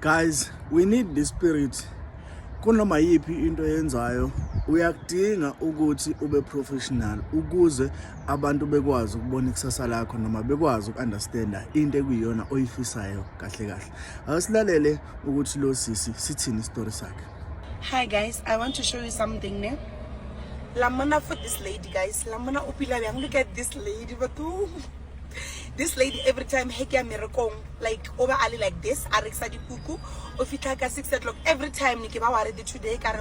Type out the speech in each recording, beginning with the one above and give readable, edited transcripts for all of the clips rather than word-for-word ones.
Guys, we need the spirit. Kunoma yipi into yenzayo uyakudinga ukuthi ube professional ukuze abantu bekwazi ukubona ikusasa lakho noma bekwazi ukunderstanda into ekuyiyona oyifisayo kahle kahle. Asilalele ukuthi lo sisi sithini story sakhe. Hi guys, I want to show you something ne. Lamona for this lady guys. Lamona upila bang. Look at this lady but this lady every time heke merekong like over ali like this areksa di kuku o fitla ka 6 o'clock every time ni ke ba ware di today kare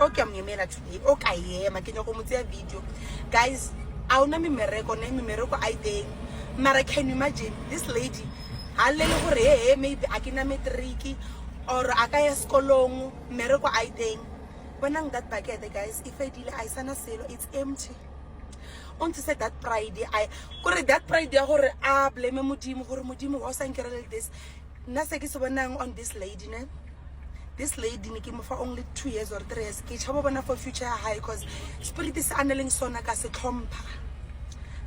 okay mnyemela today okay makenya go motse video guys auna mimereko na mimereko I think mara can you imagine this lady halele gore maybe akina matric or akaya skolong mereko I think bonang that bucket guys if I dile I sana selo it's empty. On to say that pride I kore that pride ya gore a blame modimo gore modimo wa sa nkere like this nna se ke se bonang on this lady ne this lady ne ke mo fa only 2 years or 3 years ke tshaba bona for future high because spirit is announcing sona ka se tlhompha.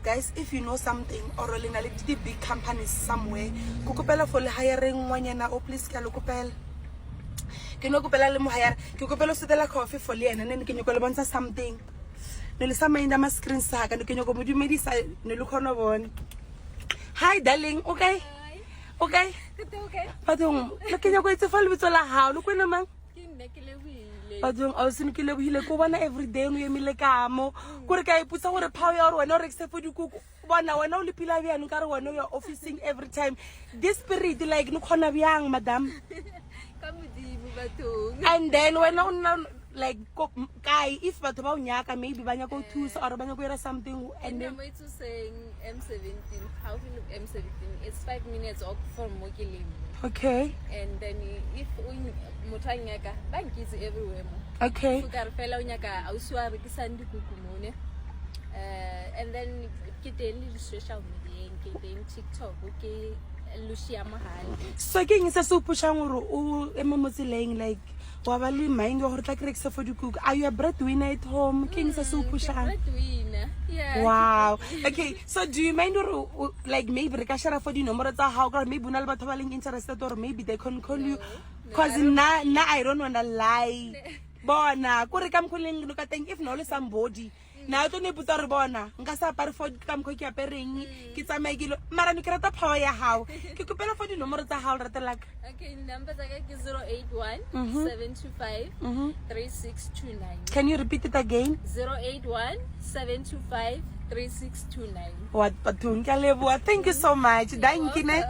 Guys, if you know something or lena le di big companies somewhere go kopela for le hiring ngwanyana o please ka lo kopela ke no kopela le mo hire ke kopela setela coffee for le ena ne ke nyoko le bontsha something le sa mainda ma screen sa ka ke nyoko modumedisa ne le khona bone. Hi darling, okay? Okay? Okay. Patong le ke nyoko itse fa le bitso la hao le kwena mang? Ke nne ke lebile. Patong a se ke lebile ko bona every day no yemile ka mo gore ka iputsa gore power ya gore wena o rekse for dikuku bona wena o le pila bjang ka re wena you are officing every time this spirit like no khona bjang madam Ka modimo bathong. and then when on like kai if batho ba o nyaka maybe ba nyaka go thusa or ba nyaka go ira something and then I'm to saying M17 how to look M17 it's 5 minutes off from Mokilim okay and then if motho a nyaka ba nkitse everywhere mo okay so ka re fela o nyaka a uswa re ke sandi kukumone and then ke teng le social media ke teng TikTok ke Lucia Mahal so ke eng se se pushang gore o emomotseleng like wa ba le mind gore tla krekse for dikuku are you a breadwinner at home ke eng se se pushang breadwinner yeah wow okay so do you mind or like maybe re ka share for di nomoro tsa how or maybe una le batho ba leng interested or maybe they can call you cause na I don't want to lie bona ko re ka mkholeng no ka teng if no le somebody na to ne putsa re bona nka sa apare for ka mkho ke apereng ke tsamae ke mara ne ke rata power ya hao ke kopela for di nomoro tsa hao rata like okay number tsa ka ke 081 725 3629 can you repeat it again 081 725 3629 what patung ka leboa thank you so much thank you ne